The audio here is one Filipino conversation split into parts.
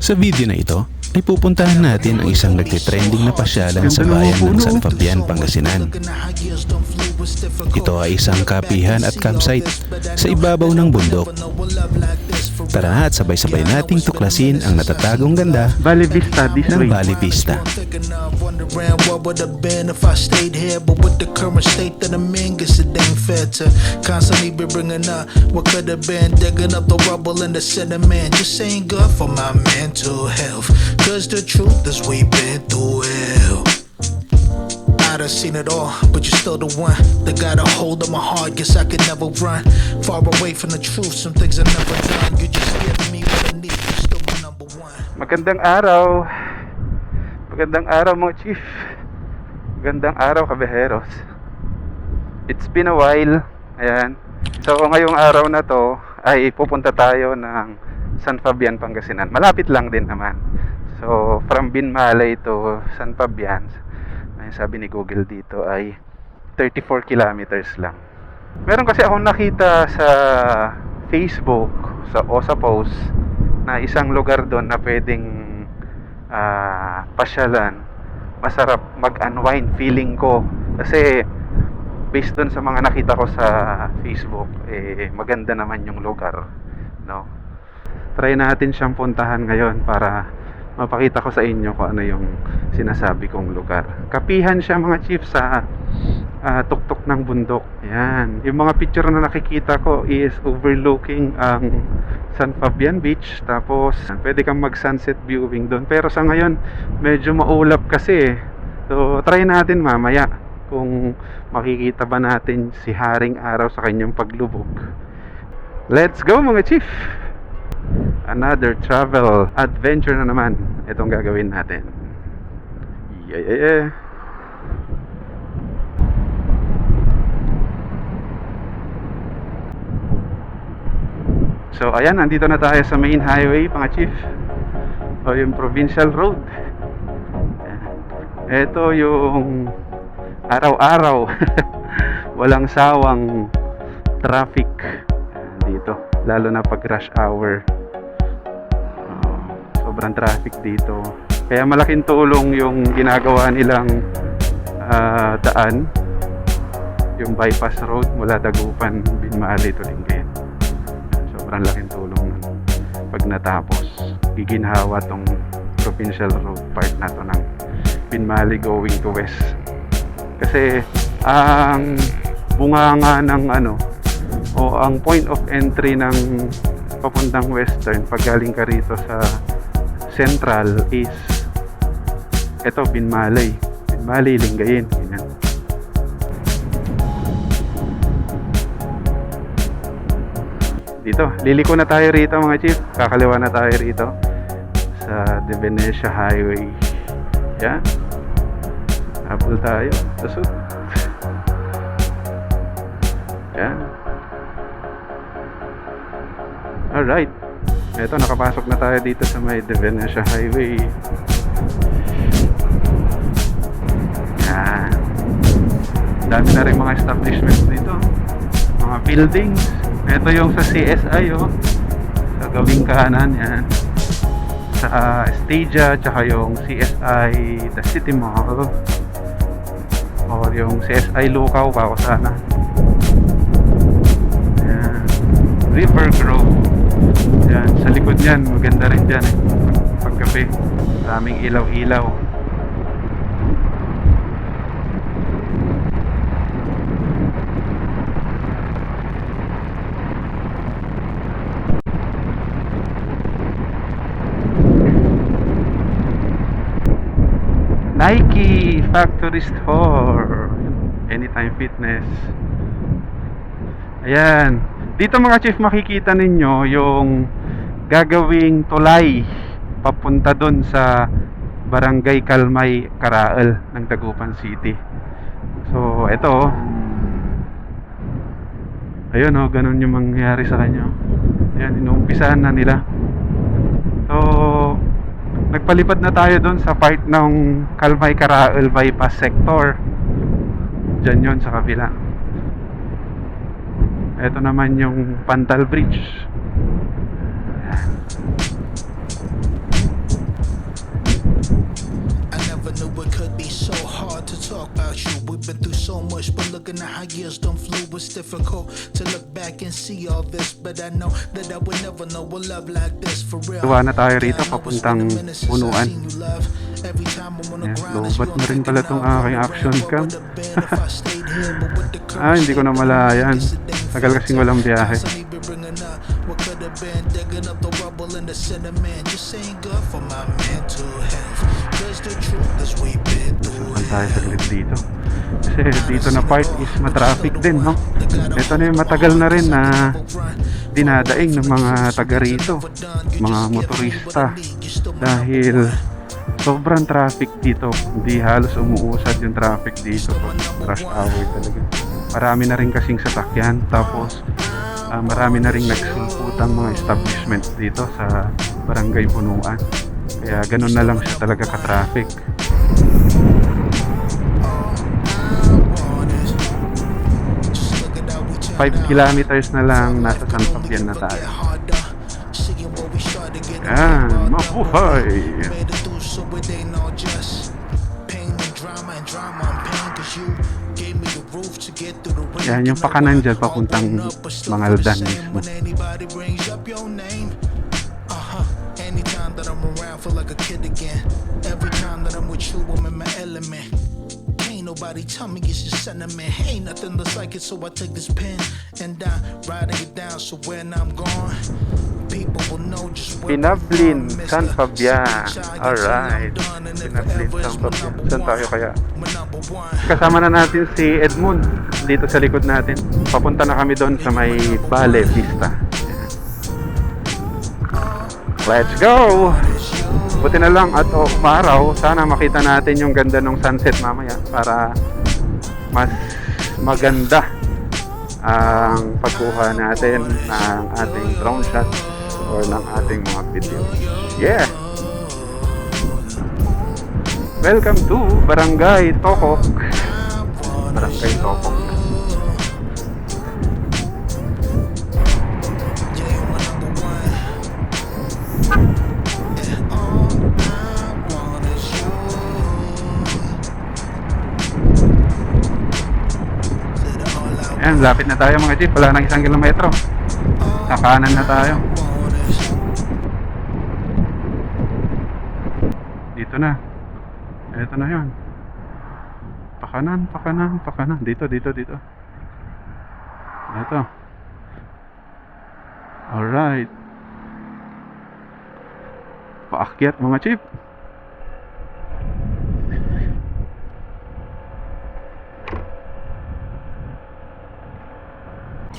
Sa video na ito ay pupuntahan natin ang isang nagtitrending na pasyalan sa bayan ng San Fabian, Pangasinan. Ito ay isang kapihan at campsite sa ibabaw ng bundok. Tara at sabay-sabay nating tuklasin ang natatagong ganda Valley Vista this ng way. Valley Vista. What would have been if I stayed here? But with the current state that I'm in, guess it ain't fair to constantly be bringing up what could have been, digging up the rubble and the sediment. Just ain't good for my mental health. Cause the truth is we've been through hell. I done seen it all, but you're still the one that got a hold of my heart. Guess I could never run far away from the truth. Some things I never done. You just give me what I need. You're still my number one. Magandang araw. Magandang araw mga chief. Magandang araw kabeheros. It's been a while. Ayan. So ngayong araw na to ay pupunta tayo ng San Fabian, Pangasinan. Malapit lang din naman. So from Binmalay to San Fabian, ay sabi ni Google dito ay 34 kilometers lang. Meron kasi akong nakita sa Facebook o sa post na isang lugar doon na pwedeng pasyalan. Masarap mag-unwind feeling ko kasi based doon sa mga nakita ko sa Facebook, maganda naman yung lugar, no? Try natin siyang puntahan ngayon para mapakita ko sa inyo kung ano yung sinasabi kong lugar. Kapihan siya mga chief sa tuktok ng bundok. Yan. Yung mga picture na nakikita ko is overlooking ang San Fabian Beach. Tapos pwede kang mag sunset viewing doon. Pero sa ngayon medyo maulap kasi. So try natin mamaya kung makikita ba natin si Haring Araw sa kanyang paglubog. Let's go mga chief! Another travel adventure na naman itong gagawin natin. Yeah. So ayan, nandito na tayo sa main highway mga chief, o yung provincial road. Ito yung araw-araw walang sawang traffic dito, lalo na pag rush hour. Sobrang traffic dito. Kaya malaking tulong yung ginagawa nilang daan, yung bypass road mula Dagupan, Binmalay to Lingayen. Sobrang laking tulong nun. Pag natapos, giginhawa tong provincial road part na to ng Binmalay going to west. Kasi ang bunganga ng ang point of entry ng papuntang western pag galing ka rito sa central is ito, Binmalay, Lingayen, ganyan. Dito, liliko na tayo rito mga chief. Kakaliwa na tayo rito sa De Venecia Highway. Yan. Habol tayo. Susot. Yan. Alright. Ito, nakapasok na tayo dito sa may De Venecia Highway. Yan. Dami na rin mga establishments dito. Mga buildings. Ito yung sa CSI, sa gawing kanan. Yan. Sa Stadia, tsaka yung CSI The City Mall, or yung CSI Lucaw pa ako sana. Yan. River Grove. Yan, sa likod niyan, maganda rin dyan paggabi, daming ilaw-ilaw. Nike Factory Store, Anytime Fitness. Ayan. Dito mga chief, makikita ninyo yung gagawing tulay papunta dun sa Barangay Kalmay, Karaal ng Dagupan City. So ito, ayun ganun yung mangyayari sa kanya. Ayan, inuumpisahan na nila. So nagpalipad na tayo dun sa part ng Kalmay Karaal bypass sector. Diyan yun sa kabila. Ito naman yung Pantal Bridge. so much, but looking at how years don't flew, it's difficult to look back and see all this. But I know that I would never know a love like this for real. Tuwa na tayo rito papuntang Punuan. Lobat na rin pala tong aking action cam. Hindi ko na malayan. Tagal kasing walang biyahe. Saan tayo saglit dito? Kasi dito na part is matraffic din, no? Ito na yung matagal na rin na dinadaing ng mga taga rito, mga motorista, dahil sobrang traffic dito. Hindi halos umuusad yung traffic dito pag rush hour talaga. Marami na rin kasing sasakyan, tapos marami na rin nagsumputang mga establishments dito sa Barangay Punuan. Kaya ganun na lang siya talaga ka-traffic. 5 kilometers na lang, nasa San Fabian na tayo. Yan, mabuhay! Yan, yung pakanan dyan, papuntang Mangaldan mismo. Anytime that I'm around, feel like a kid again. Every time that I'm with you, I'm in my element. Ain't nobody tell me it's just sentiment. Ain't nothing that's like it, so I take this pen and I'm writing it down. So when I'm gone, people will know just where Pinablin, San Fabian. Alright. Pinablin, San Fabian. Saan tayo kaya? Kasama na natin si Edmund dito sa likod natin. Papunta na kami doon sa may Vale Vista. Let's go! Buti na lang at umaraw. Sana makita natin yung ganda ng sunset mamaya para mas maganda ang pagkuha natin ng ating drone shot or ng ating mga video. Yeah! Welcome to Barangay Tokok. Barangay Tokok. Ayan, lapit na tayo mga jeep. Wala nang 1 kilometro. Sa kanan na tayo. Dito na. Ito na yun. Pakanan, pakanan, pakanan. Dito, dito, dito. Ito. Alright. Paakyat mga jeep.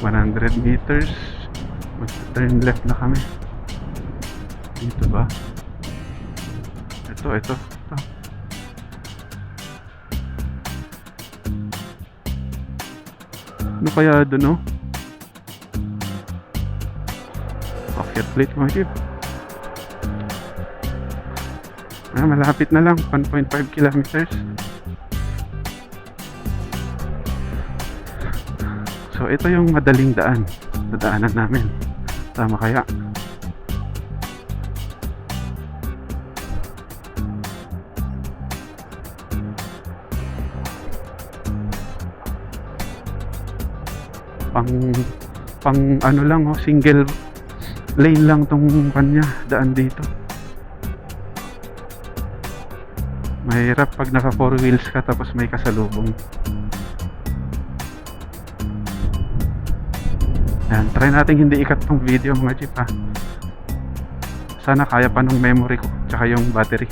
$100 meters. Mag-turn left na kami. Dito ba? Ito. Ano kaya doon, no? Pocket plate mga jeep. Malapit na lang. 1.5 kilometers. So ito yung madaling daan. Dadaanan namin. Tama kaya? Pang ano lang, single lane lang tong kanya daan dito. Mahirap pag naka 4 wheels ka tapos may kasalubong. Yan, try natin hindi ikat tong video mga jeep ha. Sana kaya pa nung memory ko tsaka yung battery.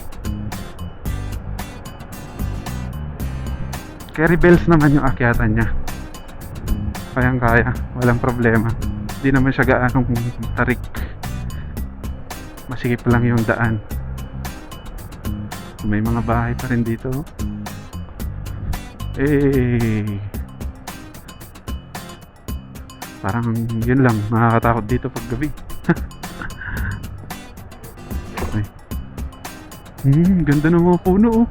Carry bells naman yung akyatan niya. Kayang kaya, walang problema. Hindi naman siya gaanong tarik. Masikip lang yung daan. May mga bahay pa rin dito. Parang yun lang, nakakatakot dito pag gabi. Okay. Ganda ng mga puno oh.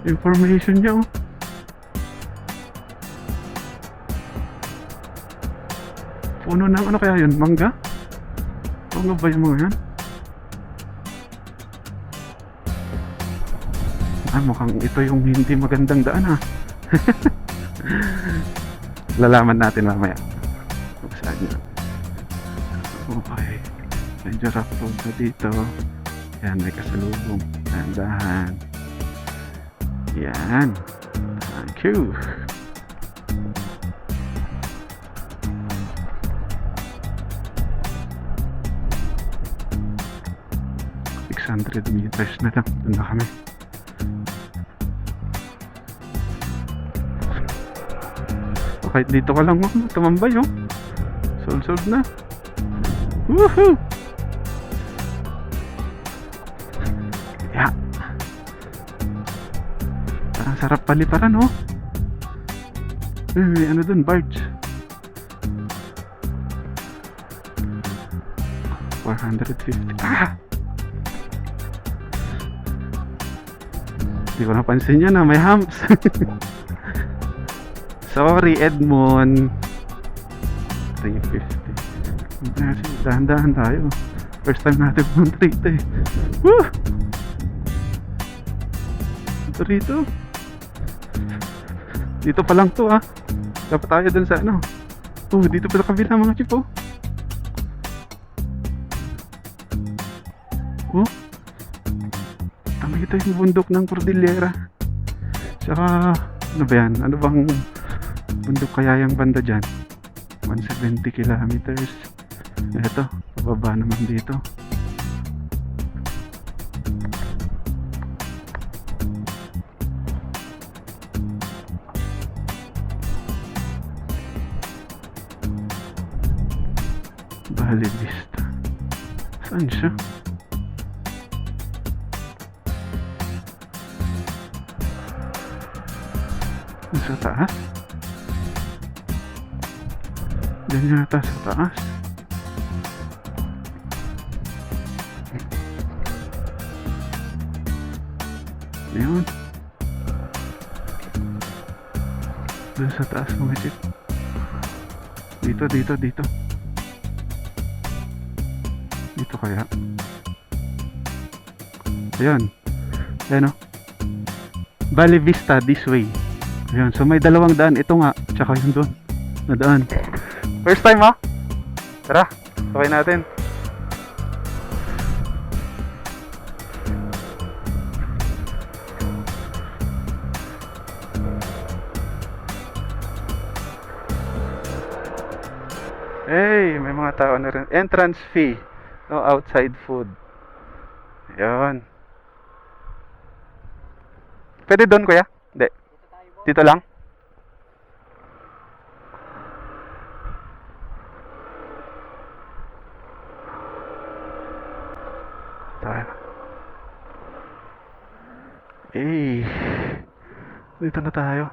Information niya oh. Puno ng ano kaya yun? Mangga? Mangga ba yung mga yan? Mukhang ito yung hindi magandang daan ha. Lalaman natin mamaya kung saan yun. Okay. Medyo rough road na dito. Yan, may kasalubong. Dahan-dahan. Yan. Thank you. $600 na lang. Doon na kami. Kahit dito ka lang tumambay, oh. Sold na. Woohoo! Yeah. Parang sarap paliparan, oh. May ano dun, barge. 450. Ah! Hindi ko napansin yun, may humps. Sorry, Edmond. 350. Dahan-dahan tayo. First time natin pumunta rito eh. Woo! Ito rito. Dito pa lang to ah. Dapat tayo dun sa ano. Oh, dito pa sa kabila mga chip oh. Oh. Tama ito yung bundok ng Cordillera. Tsaka, ano ba yan? Ano bang bundok kaya yung banda dyan? 170 kilometers. Ito, pababa naman dito. Valley Vista. Saan siya? Sa taas? Diyan yata sa taas. Yun. Doon sa taas mga chip. Dito. Dito kaya. Ayan. Ayan o. Valley Vista this way. Ayan. So may dalawang daan. Ito nga. Tsaka yun doon. Na daan. First time ha? Tara. Sabay natin. Hey, may mga tao na rin. Entrance fee. No outside food. Ayan. Pwede doon kuya? Hindi. Dito lang? Tayo. Eh. Dito na tayo.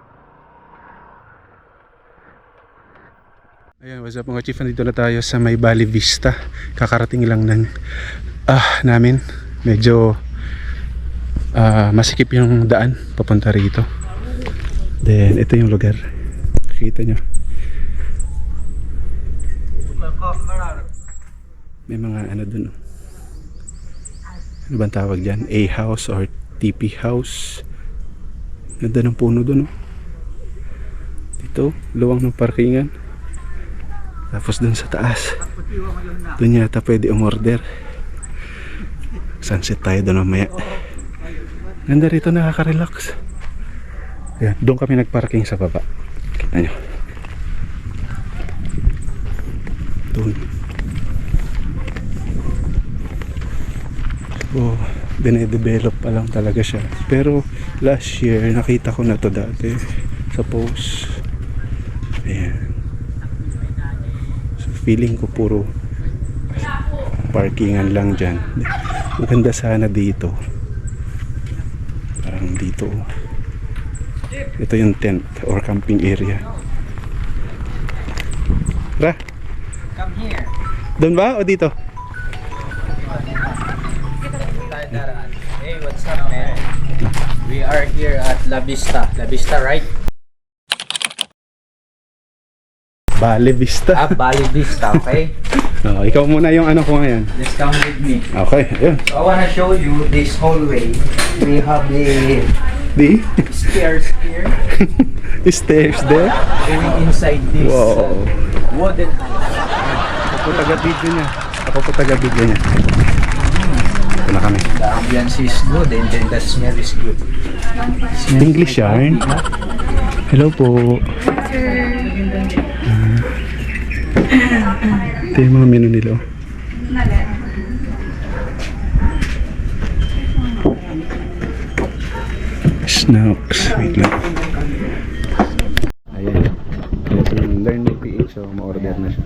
Ayan, what's up mga chief? Nandito na tayo sa may Valley Vista. Kakarating lang ng namin. Medyo masikip yung daan papunta rito. Then ito yung lugar. Kita nyo. May mga ano dun. Ano bang tawag dyan? A house or TP house. Ganda ng puno dun. Dito, luwang ng parkingan. Tapos dun sa taas, dun yata pwede umorder. Sunset tayo dun mamaya. Ganda rito, nakaka-relax. Yan, doon kami nagparking sa baba. Kita nyo. Doon. So, dine-develop pa lang talaga siya. Pero last year, nakita ko na to dati sa post. Ayan. Feeling ko puro parkingan lang dyan. Maganda sana dito. Parang dito. Ito yung tent or camping area. Ra? Come here. Doon ba o dito? Hey, what's up, man? We are here at La Vista. La Vista, right? Valley Vista. Valley Vista, okay? Ikaw muna yung ano ko ngayon. Just come with me. Okay, ayun. So I wanna show you this hallway. We have the Di? stairs here. Stairs there? Going inside this Wow. wooden house. Ako po taga-video niya. Ito na kami. The ambience is good and then the smell is good. English yarn. Hello po. Ito yung mga menu nila. Snacks. Wait lang. Ayan. Ito yung Learn by PH. So, ma-order na siya.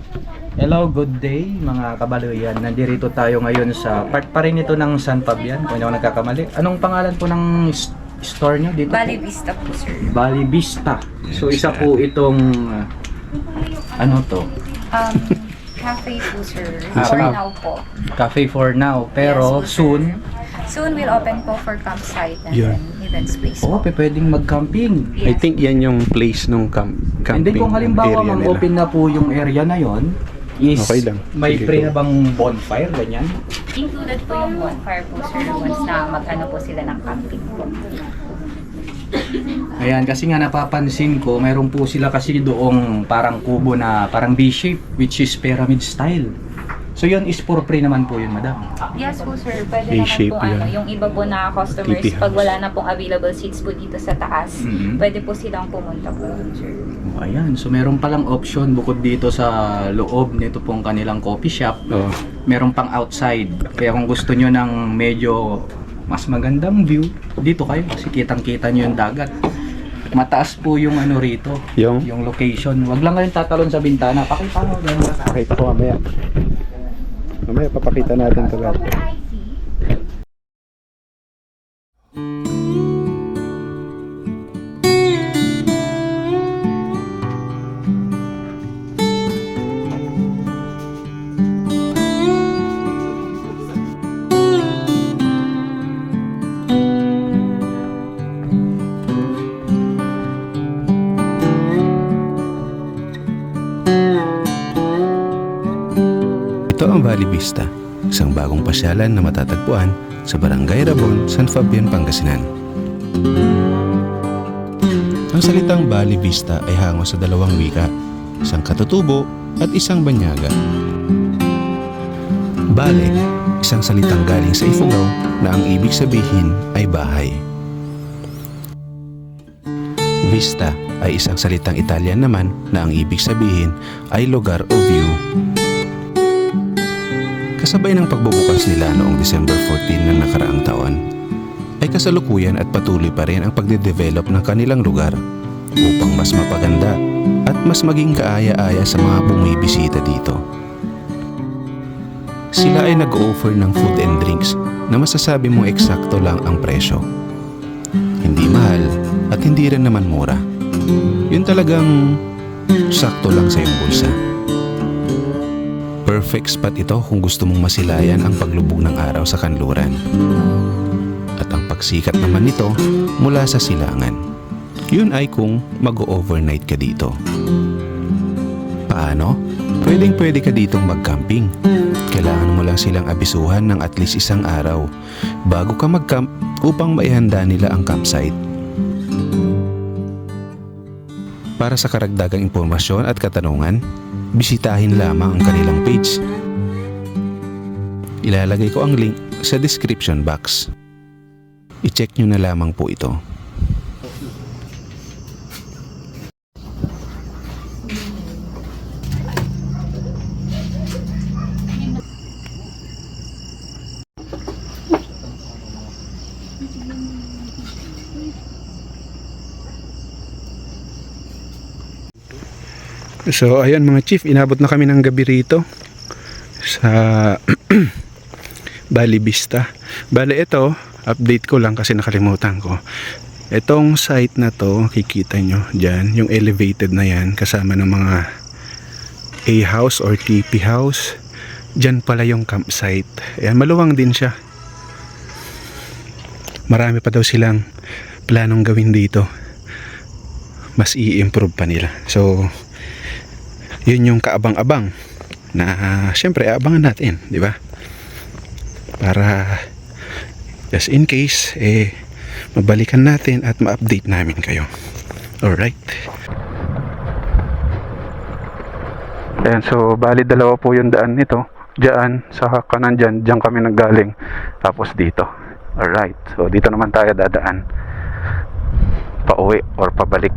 Hello, good day mga kabaluyan. Nandito tayo ngayon sa part pa rin ito ng San Fabian, kung hindi ako nagkakamali. Anong pangalan po ng store nyo dito? Bali Vista po, sir. Bali Vista. So isa po itong ano to? Cafe po, sir. Ah, For ah. now po. Cafe for now. Pero Yes, po, sir. soon, Soon we'll open po for campsite and Yeah. then event space oh, po. pwedeng mag-camping. I think yan yung place nung And camping then kung halimbawa area nila. mag-open na po yung area na yon, is Okay lang. may Sige free po. na bang bonfire, ganyan? Included po yung bonfire po, sir, once na mag-ano po sila ng camping po. Ayan, kasi nga napapansin ko, mayroon po sila kasi doong parang kubo na parang V-shape, which is pyramid style. So yun is for free naman po yun, madam. Yes po, sir. Pwede A-shape naman po yan. yung iba po na customers, TP pag house. wala na pong available seats po dito sa taas, Mhm. pwede po silang pumunta po, sir. Ayan, so meron palang option bukod dito sa loob nito pong kanilang coffee shop. Oh. Meron pang outside. Kaya kung gusto nyo ng medyo mas magandang view, dito kayo kasi kitang-kita nyo yung dagat. Mataas po yung ano rito, Yung? location. Wag lang kayong tatalon sa bintana. Pakita mo. ganun. Pakita ko mamaya. Mamaya papakita natin ito lahat. Ito ang Valley Vista, isang bagong pasyalan na matatagpuan sa Barangay Rabon, San Fabian, Pangasinan. Ang salitang Valley Vista ay hango sa dalawang wika, isang katutubo at isang banyaga. Bale, isang salitang galing sa Ifugao na ang ibig sabihin ay bahay. Vista ay isang salitang Italian naman na ang ibig sabihin ay lugar o view. Kasabay ng pagbubukas nila noong December 14 ng nakaraang taon, ay kasalukuyan at patuloy pa rin ang pagde-develop ng kanilang lugar upang mas mapaganda at mas maging kaaya-aya sa mga bumibisita dito. Sila ay nag-offer ng food and drinks na masasabi mong eksakto lang ang presyo. Hindi mahal at hindi rin naman mura. Yun talagang sakto lang sa iyong bulsa. Perfect spot ito kung gusto mong masilayan ang paglubog ng araw sa kanluran. At ang pagsikat naman nito mula sa silangan. Yun ay kung mag-overnight ka dito. Paano? Pwedeng-pwede ka ditong mag-camping. Kailangan mo lang silang abisuhan ng at least isang araw bago ka mag-camp upang maihanda nila ang campsite. Para sa karagdagang impormasyon at katanungan, bisitahin lamang ang kanilang page. Ilalagay ko ang link sa description box. I-check nyo na lamang po ito. So ayan mga chief, inabot na kami ng gabi rito sa Valley Vista. Bale ito, update ko lang kasi nakalimutan ko. Itong site na to, kikita nyo dyan, yung elevated na yan kasama ng mga A house or TP house. Dyan pala yung campsite. Ayan, maluwang din siya. Marami pa daw silang planong gawin dito. Mas i-improve pa nila. So yun yung kaabang-abang na syempre abangan natin, di ba? Para just in case mabalikan natin at ma-update namin kayo. Alright. Ayan, so bali dalawa po yung daan nito. Diyan, sa kanan diyan kami naggaling. Tapos dito. Alright, so dito naman tayo dadaan. Pauwi or pabalik.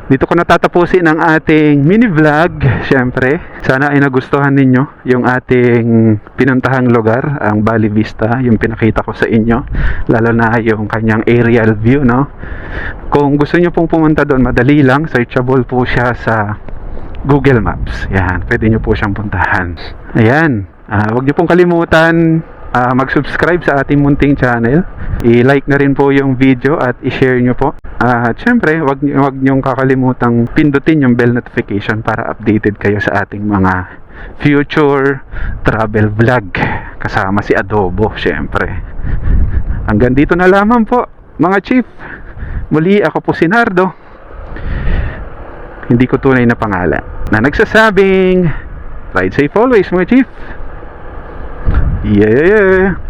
Dito ko natatapusin ang ating mini vlog. Siyempre, sana ay nagustuhan ninyo yung ating pinuntahang lugar, ang Bali Vista, yung pinakita ko sa inyo, lalo na yung kanyang aerial view, no? Kung gusto nyo pong pumunta doon, madali lang, searchable po siya sa Google Maps. Yan, pwede nyo po siyang puntahan. Ayan, huwag nyo pong kalimutan mag-subscribe sa ating munting channel. I-like na rin po yung video at i-share nyo po. At syempre, wag nyong kakalimutang pindutin yung bell notification para updated kayo sa ating mga future travel vlog kasama si Adobo, syempre. Hanggang dito na lamang po, mga chief. Muli, ako po si Nardo, hindi ko tunay na pangalan, na nagsasabing ride safe always, mga chief. Yeah.